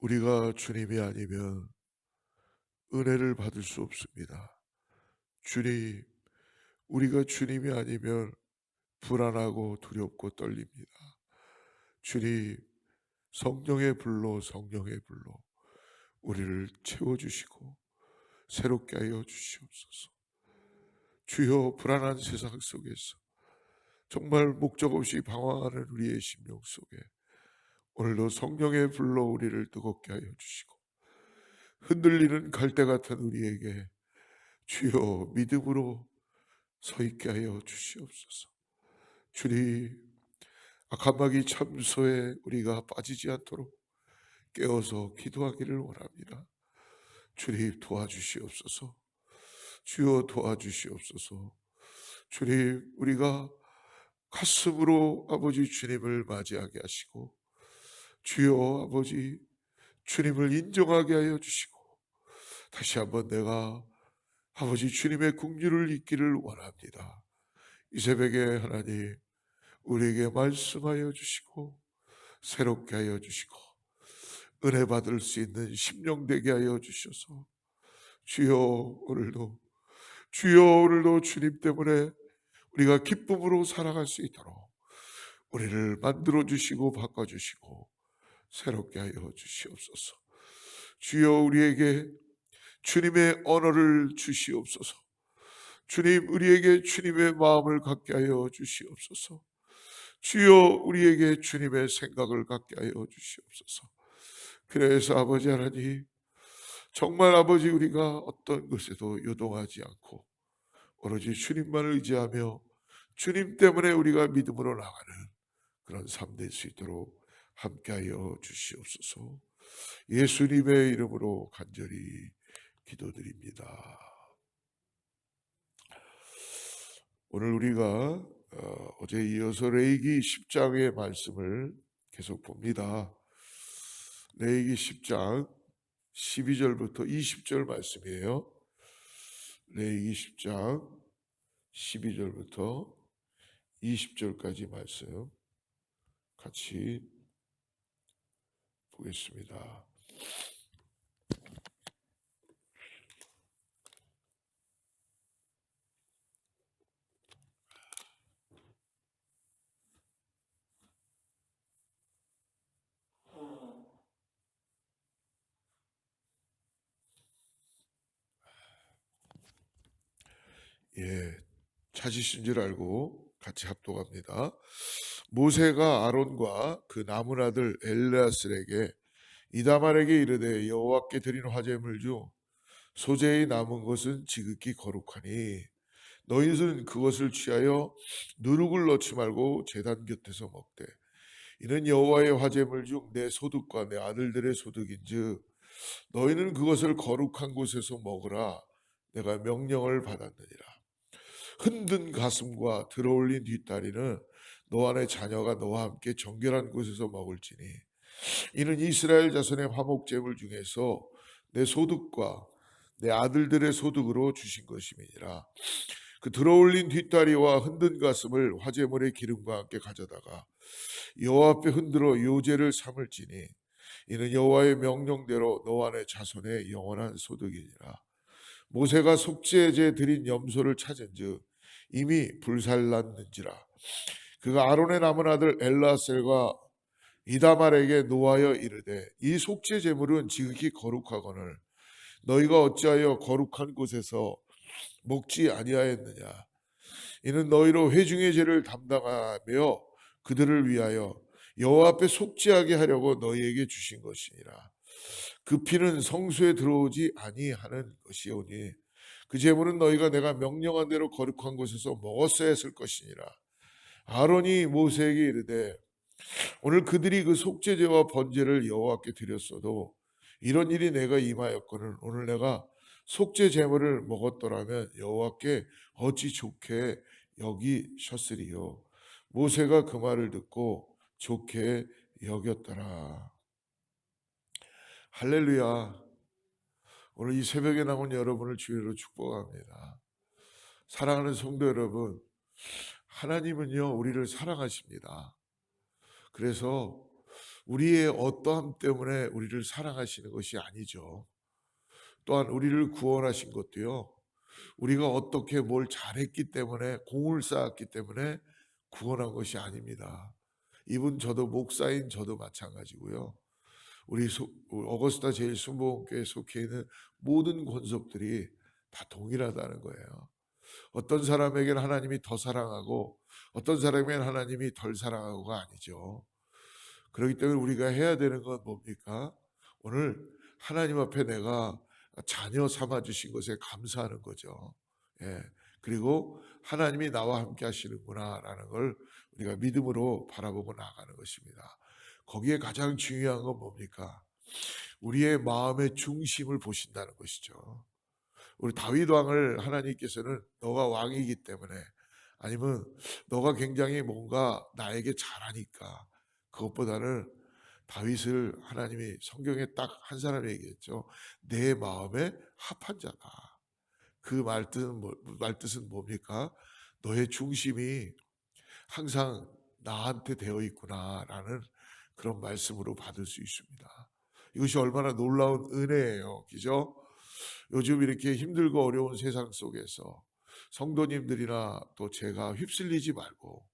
우리가 주님이 아니면 은혜를 받을 수 없습니다. 주님, 우리가 주님이 아니면 불안하고 두렵고 떨립니다. 주님, 성령의 불로 우리를 채워주시고 새롭게 하여 주시옵소서. 주여, 불안한 세상 속에서 정말 목적 없이 방황하는 우리의 심령 속에 오늘도 성령의 불로 우리를 뜨겁게 하여 주시고, 흔들리는 갈대 같은 우리에게 주여 믿음으로 서 있게 하여 주시옵소서. 주님, 악한 참소에 우리가 빠지지 않도록 깨어서 기도하기를 원합니다. 주님, 도와주시옵소서. 주여, 도와주시옵소서. 주님, 우리가 가슴으로 아버지 주님을 맞이하게 하시고, 주여 아버지 주님을 인정하게 하여 주시고, 다시 한번 내가 아버지 주님의 긍휼을 잊기를 원합니다. 이 새벽에 하나님 우리에게 말씀하여 주시고 새롭게 하여 주시고 은혜 받을 수 있는 심령 되게 하여 주셔서, 주여 오늘도 주님 때문에 우리가 기쁨으로 살아갈 수 있도록 우리를 만들어 주시고 바꿔 주시고 새롭게 하여 주시옵소서. 주여, 우리에게 주님의 언어를 주시옵소서. 주님, 우리에게 주님의 마음을 갖게 하여 주시옵소서. 주여, 우리에게 주님의 생각을 갖게 하여 주시옵소서. 그래서 아버지 하나님, 정말 아버지 우리가 어떤 것에도 요동하지 않고 오로지 주님만을 의지하며 주님 때문에 우리가 믿음으로 나가는 그런 삶 될 수 있도록 함께하여 주시옵소서. 예수님의 이름으로 간절히 기도드립니다. 오늘 우리가 어제 이어서 레위기 10장의 말씀을 계속 봅니다. 레위기 10장 12절부터 20절 말씀이에요. 레위기 10장 12절부터 20절까지 말씀 같이 보겠습니다. 예, 찾으신 줄 알고 같이 합독합니다. 모세가 아론과 그 남은 아들 엘르아슬에게 이다말에게 이르되, 여호와께 드린 화제물 중 소재의 남은 것은 지극히 거룩하니 너희는 그것을 취하여 누룩을 넣지 말고 제단 곁에서 먹되, 이는 여호와의 화제물 중 내 소득과 내 아들들의 소득인즉 너희는 그것을 거룩한 곳에서 먹으라. 내가 명령을 받았느니라. 흔든 가슴과 들어올린 뒷다리는 너 안의 자녀가 너와 함께 정결한 곳에서 먹을지니 이는 이스라엘 자손의 화목제물 중에서 내 소득과 내 아들들의 소득으로 주신 것임이니라. 그 들어올린 뒷다리와 흔든 가슴을 화제물의 기름과 함께 가져다가 여호와 앞에 흔들어 요제를 삼을지니 이는 여호와의 명령대로 너와 내 자손의 영원한 소득이니라. 모세가 속죄제 드린 염소를 찾은즉 이미 불살랐는지라. 그가 아론의 남은 아들 엘르아셀과 이다말에게 노하여 이르되, 이 속죄 제물은 지극히 거룩하거늘 너희가 어찌하여 거룩한 곳에서 먹지 아니하였느냐. 이는 너희로 회중의 죄를 담당하며 그들을 위하여 여호와 앞에 속죄하게 하려고 너희에게 주신 것이니라. 그 피는 성소에 들어오지 아니하는 것이오니 그 제물은 너희가 내가 명령한 대로 거룩한 곳에서 먹었어야 했을 것이니라. 아론이 모세에게 이르되, 오늘 그들이 그 속죄제와 번제를 여호와께 드렸어도 이런 일이 내가 임하였거늘 오늘 내가 속죄 제물을 먹었더라면 여호와께 어찌 좋게 여기셨으리요. 모세가 그 말을 듣고 좋게 여겼더라. 할렐루야. 오늘 이 새벽에 나온 여러분을 주의로 축복합니다. 사랑하는 성도 여러분, 하나님은요 우리를 사랑하십니다. 그래서 우리의 어떠함 때문에 우리를 사랑하시는 것이 아니죠. 또한 우리를 구원하신 것도요, 우리가 어떻게 뭘 잘했기 때문에, 공을 쌓았기 때문에 구원한 것이 아닙니다. 이분 저도 목사인 저도 마찬가지고요. 우리 어거스타 제일순복음교회에 속해 있는 모든 권속들이 다 동일하다는 거예요. 어떤 사람에게는 하나님이 더 사랑하고 어떤 사람에게는 하나님이 덜 사랑하고가 아니죠. 그렇기 때문에 우리가 해야 되는 건 뭡니까? 오늘 하나님 앞에 내가 자녀 삼아 주신 것에 감사하는 거죠. 예. 그리고 하나님이 나와 함께 하시는구나라는 걸 우리가 믿음으로 바라보고 나가는 것입니다. 거기에 가장 중요한 건 뭡니까? 우리의 마음의 중심을 보신다는 것이죠. 우리 다윗 왕을 하나님께서는 너가 왕이기 때문에, 아니면 너가 굉장히 뭔가 나에게 잘하니까, 그것보다는 다윗을 하나님이 성경에 딱 한 사람이 얘기했죠. 내 마음에 합한 자다. 그 말뜻은 뭡니까? 너의 중심이 항상 나한테 되어 있구나라는 그런 말씀으로 받을 수 있습니다. 이것이 얼마나 놀라운 은혜예요. 그죠? 요즘 이렇게 힘들고 어려운 세상 속에서 성도님들이나 또 제가 휩쓸리지 말고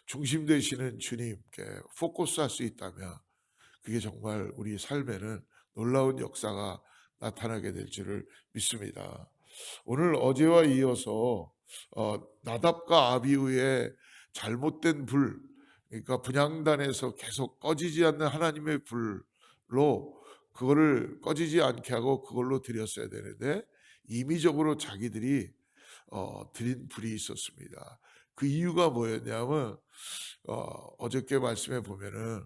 중심 되시는 주님께 포커스할 수 있다면, 그게 정말 우리 삶에는 놀라운 역사가 나타나게 될 줄을 믿습니다. 오늘 어제와 이어서 나답과 아비후의 잘못된 불, 그러니까 분향단에서 계속 꺼지지 않는 하나님의 불로 그거를 꺼지지 않게 하고 그걸로 드렸어야 되는데, 임의적으로 자기들이 드린 불이 있었습니다. 그 이유가 뭐였냐면 어저께 말씀해 보면은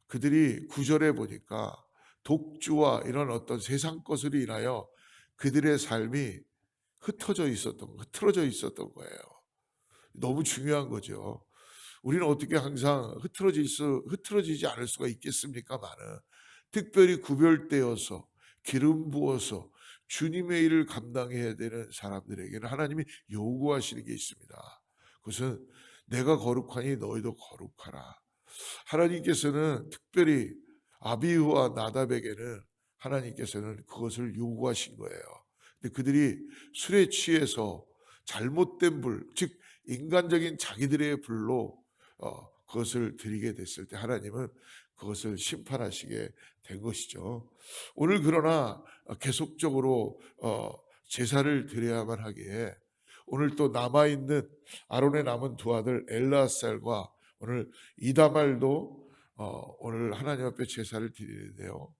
그들이 9절에 보니까 독주와 이런 어떤 세상 것으로 인하여 그들의 삶이 흐트러져 있었던 거예요. 너무 중요한 거죠. 우리는 어떻게 항상 흐트러지지 않을 수가 있겠습니까마는, 특별히 구별되어서 기름 부어서 주님의 일을 감당해야 되는 사람들에게는 하나님이 요구하시는 게 있습니다. 그것은 내가 거룩하니 너희도 거룩하라. 하나님께서는 특별히 아비후와 나답에게는 하나님께서는 그것을 요구하신 거예요. 근데 그들이 술에 취해서 잘못된 불, 즉 인간적인 자기들의 불로 그것을 드리게 됐을 때 하나님은 그것을 심판하시게 된 것이죠. 오늘 그러나 계속적으로 제사를 드려야만 하기에, 오늘 또 남아있는 아론의 남은 두 아들 엘르아살과 오늘 이다말도 오늘 하나님 앞에 제사를 드리는데요,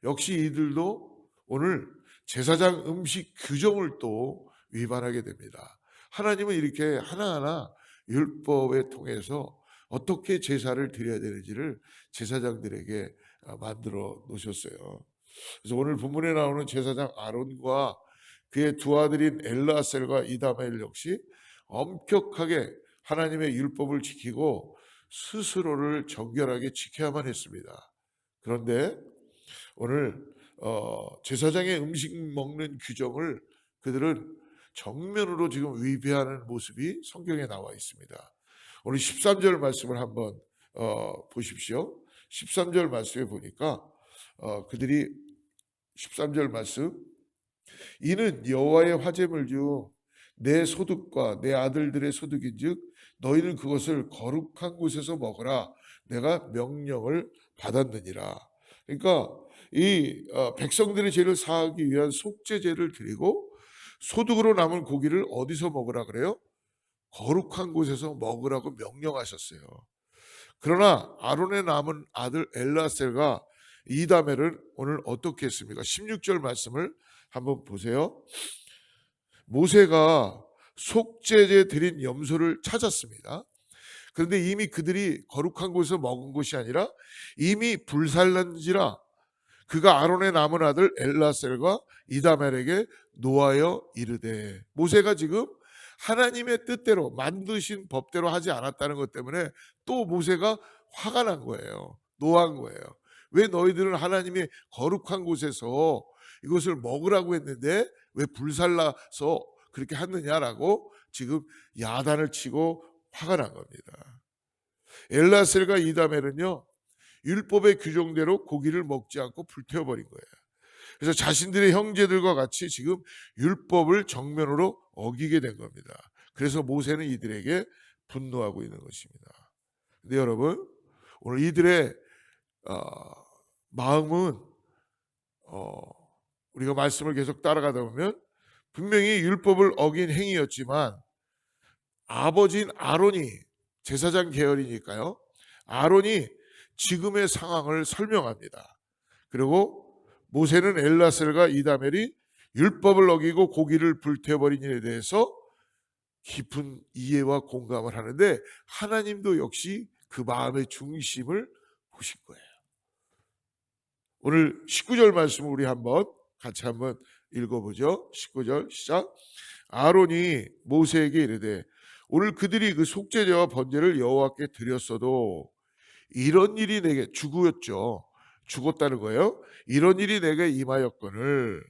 역시 이들도 오늘 제사장 음식 규정을 또 위반하게 됩니다. 하나님은 이렇게 하나하나 율법에 통해서 어떻게 제사를 드려야 되는지를 제사장들에게 만들어 놓으셨어요. 그래서 오늘 본문에 나오는 제사장 아론과 그의 두 아들인 엘르아셀과 이다멜 역시 엄격하게 하나님의 율법을 지키고 스스로를 정결하게 지켜야만 했습니다. 그런데 오늘 제사장의 음식 먹는 규정을 그들은 정면으로 지금 위배하는 모습이 성경에 나와 있습니다. 오늘 13절 말씀을 한번 보십시오. 13절 말씀에 보니까 그들이 13절 말씀, 이는 여호와의 화제물 중 내 소득과 내 아들들의 소득인즉 너희는 그것을 거룩한 곳에서 먹으라, 내가 명령을 받았느니라. 그러니까 이 백성들의 죄를 사하기 위한 속죄제를 드리고 소득으로 남은 고기를 어디서 먹으라 그래요? 거룩한 곳에서 먹으라고 명령하셨어요. 그러나 아론의 남은 아들 엘라셀과 이다멜은 오늘 어떻게 했습니까? 16절 말씀을 한번 보세요. 모세가 속죄제 드린 염소를 찾았습니다. 그런데 이미 그들이 거룩한 곳에서 먹은 것이 아니라 이미 불살난지라 그가 아론의 남은 아들 엘라셀과 이다멜에게 노하여 이르되, 모세가 지금 하나님의 뜻대로 만드신 법대로 하지 않았다는 것 때문에 또 모세가 화가 난 거예요. 노한 거예요. 왜 너희들은 하나님의 거룩한 곳에서 이것을 먹으라고 했는데 왜 불살라서 그렇게 했느냐라고 지금 야단을 치고 화가 난 겁니다. 엘라셀과 이다멜은요, 율법의 규정대로 고기를 먹지 않고 불태워버린 거예요. 그래서 자신들의 형제들과 같이 지금 율법을 정면으로 어기게 된 겁니다. 그래서 모세는 이들에게 분노하고 있는 것입니다. 근데 여러분, 오늘 이들의 어, 마음은 우리가 말씀을 계속 따라가다 보면 분명히 율법을 어긴 행위였지만 아버지인 아론이, 제사장 계열이니까요, 아론이 지금의 상황을 설명합니다. 그리고 모세는 엘라셀과 이다멜이 율법을 어기고 고기를 불태워버린 일에 대해서 깊은 이해와 공감을 하는데, 하나님도 역시 그 마음의 중심을 보신 거예요. 오늘 19절 말씀을 우리 같이 한번 읽어보죠. 19절 시작. 아론이 모세에게 이르되 오늘 그들이 그 속죄제와 번제를 여호와께 드렸어도 이런 일이 내게, 죽었죠, 죽었다는 거예요. 이런 일이 내게 임하였거늘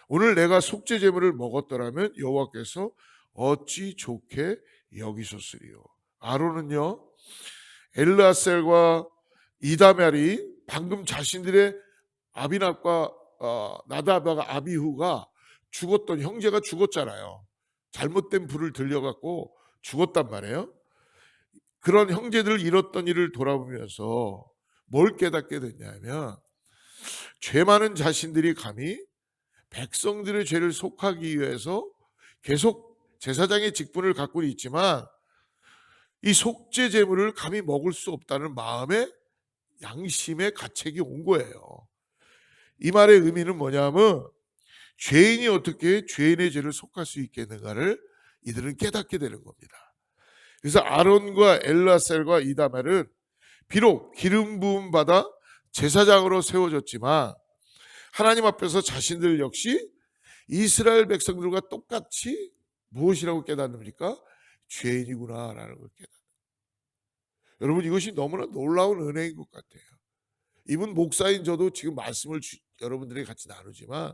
오늘 내가 속죄 제물을 먹었더라면 여호와께서 어찌 좋게 여기셨으리요. 아론은요, 엘르아셀과 이다멜이 방금 자신들의 아비납과 나다바가, 아비후가 죽었던, 형제가 죽었잖아요. 잘못된 불을 들려갖고 죽었단 말이에요. 그런 형제들을 잃었던 일을 돌아보면서 뭘 깨닫게 됐냐면, 죄 많은 자신들이 감히 백성들의 죄를 속하기 위해서 계속 제사장의 직분을 갖고 있지만 이 속죄 제물을 감히 먹을 수 없다는 마음의 양심의 가책이 온 거예요. 이 말의 의미는 뭐냐면, 죄인이 어떻게 죄인의 죄를 속할 수 있겠는가를 이들은 깨닫게 되는 겁니다. 그래서 아론과 엘라셀과 이다멜은 비록 기름 부음 받아 제사장으로 세워졌지만 하나님 앞에서 자신들 역시 이스라엘 백성들과 똑같이 무엇이라고 깨닫습니까? 죄인이구나라는 걸 깨닫는. 여러분, 이것이 너무나 놀라운 은혜인 것 같아요. 이분 목사인 저도 지금 말씀을 여러분들에게 같이 나누지만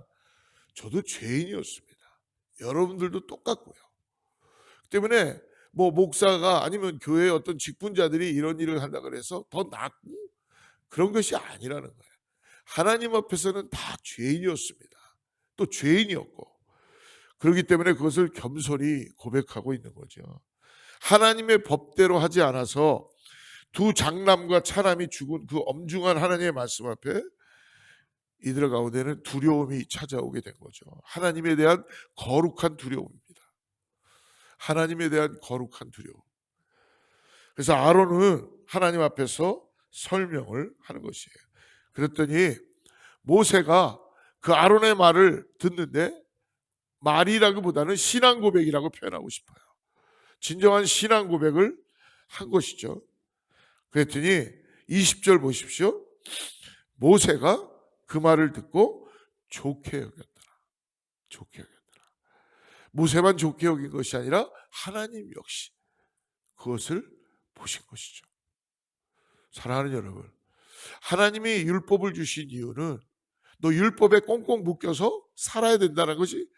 저도 죄인이었습니다. 여러분들도 똑같고요. 때문에 뭐 목사가 아니면 교회의 어떤 직분자들이 이런 일을 한다 그래서 더 낫고 그런 것이 아니라는 거예요. 하나님 앞에서는 다 죄인이었습니다. 또 죄인이었고, 그렇기 때문에 그것을 겸손히 고백하고 있는 거죠. 하나님의 법대로 하지 않아서 두 장남과 차남이 죽은 그 엄중한 하나님의 말씀 앞에 이들 가운데는 두려움이 찾아오게 된 거죠. 하나님에 대한 거룩한 두려움입니다. 하나님에 대한 거룩한 두려움. 그래서 아론은 하나님 앞에서 설명을 하는 것이에요. 그랬더니 모세가 그 아론의 말을 듣는데, 말이라기보다는 신앙 고백이라고 표현하고 싶어요. 진정한 신앙 고백을 한 것이죠. 그랬더니 20절 보십시오. 모세가 그 말을 듣고 좋게 여겼더라. 좋게 여겼더라. 모세만 좋게 여긴 것이 아니라 하나님 역시 그것을 보신 것이죠. 사랑하는 여러분, 하나님이 율법을 주신 이유는 너 율법에 꽁꽁 묶여서 살아야 된다는 것이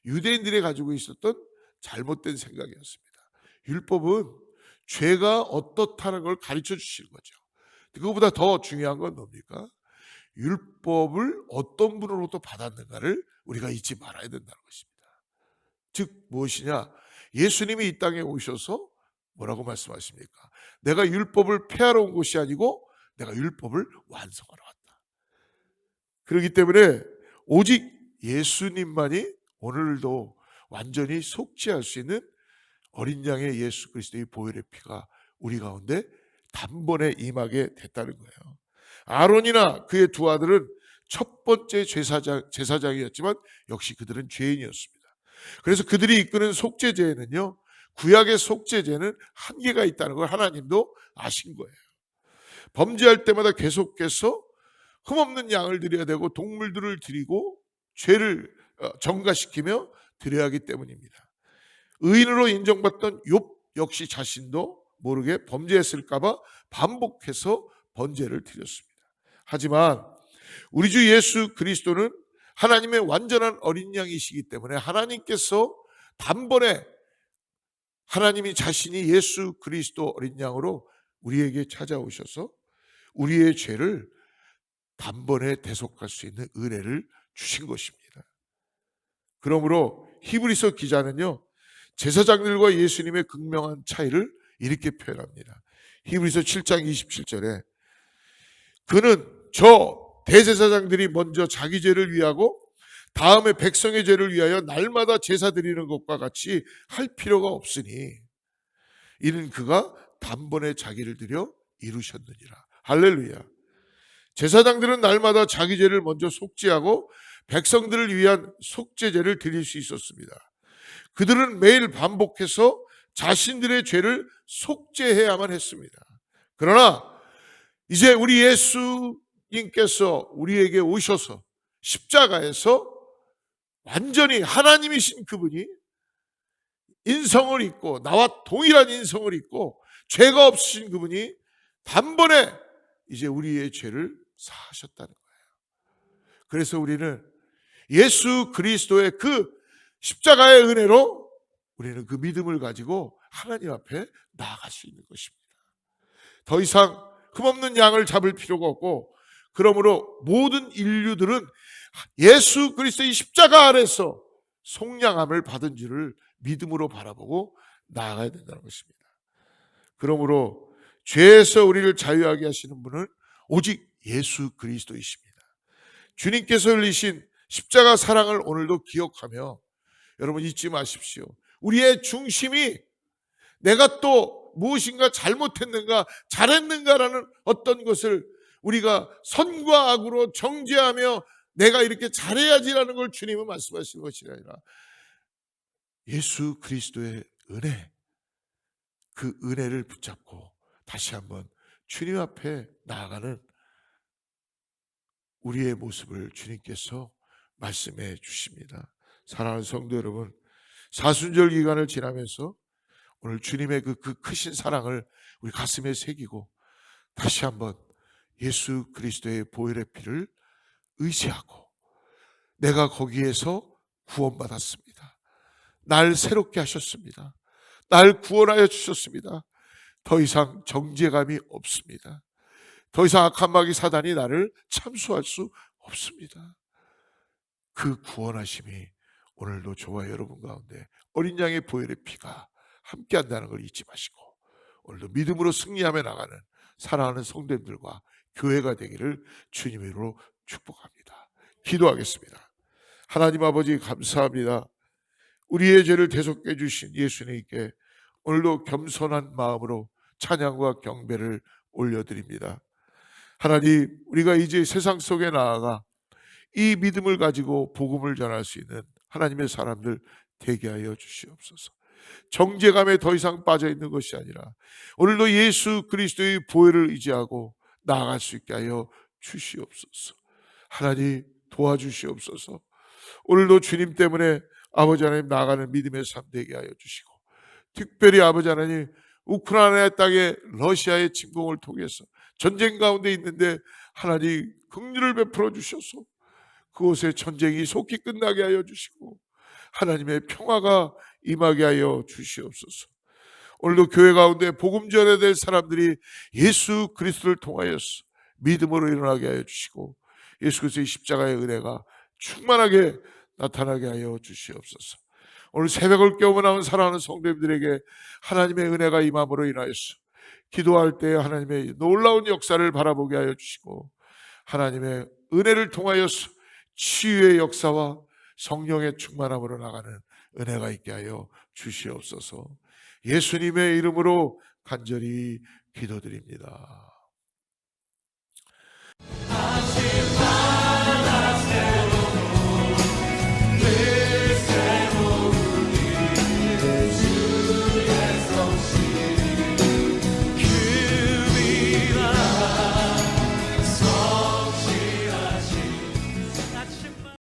유대인들이 가지고 있었던 잘못된 생각이었습니다. 율법은 죄가 어떻다는 걸 가르쳐 주시는 거죠. 그것보다 더 중요한 건 뭡니까? 율법을 어떤 분으로부터 받았는가를 우리가 잊지 말아야 된다는 것입니다. 즉 무엇이냐? 예수님이 이 땅에 오셔서 뭐라고 말씀하십니까? 내가 율법을 폐하러 온 것이 아니고 내가 율법을 완성하러 왔다. 그렇기 때문에 오직 예수님만이 오늘도 완전히 속죄할 수 있는 어린 양의 예수 그리스도의 보혈의 피가 우리 가운데 단번에 임하게 됐다는 거예요. 아론이나 그의 두 아들은 첫 번째 제사장이었지만 역시 그들은 죄인이었습니다. 그래서 그들이 이끄는 속죄제에는요, 구약의 속죄제는 한계가 있다는 걸 하나님도 아신 거예요. 범죄할 때마다 계속해서 흠없는 양을 드려야 되고 동물들을 드리고 죄를 정가시키며 드려야 하기 때문입니다. 의인으로 인정받던 욥 역시 자신도 모르게 범죄했을까 봐 반복해서 번제를 드렸습니다. 하지만 우리 주 예수 그리스도는 하나님의 완전한 어린 양이시기 때문에 하나님께서 단번에 하나님이 자신이 예수 그리스도 어린 양으로 우리에게 찾아오셔서 우리의 죄를 단번에 대속할 수 있는 은혜를 주신 것입니다. 그러므로 히브리서 기자는요, 제사장들과 예수님의 극명한 차이를 이렇게 표현합니다. 히브리서 7장 27절에 그는 저 대제사장들이 먼저 자기 죄를 위하고 다음에 백성의 죄를 위하여 날마다 제사 드리는 것과 같이 할 필요가 없으니 이는 그가 단번에 자기를 드려 이루셨느니라. 할렐루야. 제사장들은 날마다 자기 죄를 먼저 속죄하고 백성들을 위한 속죄제를 드릴 수 있었습니다. 그들은 매일 반복해서 자신들의 죄를 속죄해야만 했습니다. 그러나 이제 우리 예수님께서 우리에게 오셔서 십자가에서 완전히 하나님이신 그분이 인성을 입고 나와 동일한 인성을 입고 죄가 없으신 그분이 단번에 이제 우리의 죄를 사하셨다는 거예요. 그래서 우리는 예수 그리스도의 그 십자가의 은혜로 우리는 그 믿음을 가지고 하나님 앞에 나아갈 수 있는 것입니다. 더 이상 흠없는 양을 잡을 필요가 없고, 그러므로 모든 인류들은 예수 그리스도의 십자가 아래서 속량함을 받은 줄을 믿음으로 바라보고 나아가야 된다는 것입니다. 그러므로 죄에서 우리를 자유하게 하시는 분은 오직 예수 그리스도이십니다. 주님께서 흘리신 십자가 사랑을 오늘도 기억하며 여러분 잊지 마십시오. 우리의 중심이 내가 또 무엇인가 잘못했는가 잘했는가라는 어떤 것을 우리가 선과 악으로 정죄하며 내가 이렇게 잘해야지라는 걸 주님은 말씀하시는 것이 아니라 예수 그리스도의 은혜, 그 은혜를 붙잡고 다시 한번 주님 앞에 나아가는 우리의 모습을 주님께서 말씀해 주십니다. 사랑하는 성도 여러분, 사순절 기간을 지나면서 오늘 주님의 그 크신 사랑을 우리 가슴에 새기고 다시 한번 예수 그리스도의 보혈의 피를 의지하고 내가 거기에서 구원받았습니다. 날 새롭게 하셨습니다. 날 구원하여 주셨습니다. 더 이상 정죄감이 없습니다. 더 이상 악한 마귀 사단이 나를 참수할 수 없습니다. 그 구원하심이 오늘도 저와 여러분 가운데 어린 양의 보혈의 피가 함께 한다는 걸 잊지 마시고 오늘도 믿음으로 승리하며 나가는 사랑하는 성도님들과 교회가 되기를 주님의 이름으로 축복합니다. 기도하겠습니다. 하나님 아버지 감사합니다. 우리의 죄를 대속해 주신 예수님께 오늘도 겸손한 마음으로 찬양과 경배를 올려드립니다. 하나님, 우리가 이제 세상 속에 나아가 이 믿음을 가지고 복음을 전할 수 있는 하나님의 사람들 되게 하여 주시옵소서. 정죄감에 더 이상 빠져 있는 것이 아니라 오늘도 예수 그리스도의 보혈을 의지하고 나아갈 수 있게 하여 주시옵소서. 하나님 도와주시옵소서. 오늘도 주님 때문에 아버지 하나님 나아가는 믿음의 삶 되게 하여 주시고, 특별히 아버지 하나님 우크라이나 땅에 러시아의 침공을 통해서 전쟁 가운데 있는데 하나님 긍휼을 베풀어 주셔서 그곳의 전쟁이 속히 끝나게 하여 주시고 하나님의 평화가 임하게 하여 주시옵소서. 오늘도 교회 가운데 복음 전해야 될 사람들이 예수 그리스도를 통하여서 믿음으로 일어나게 하여 주시고 예수 그리스도의 십자가의 은혜가 충만하게 나타나게 하여 주시옵소서. 오늘 새벽을 깨우며 나온 사랑하는 성도님들에게 하나님의 은혜가 임함으로 인하여서 기도할 때 하나님의 놀라운 역사를 바라보게 하여 주시고 하나님의 은혜를 통하여서 치유의 역사와 성령의 충만함으로 나가는 은혜가 있게 하여 주시옵소서. 예수님의 이름으로 간절히 기도드립니다.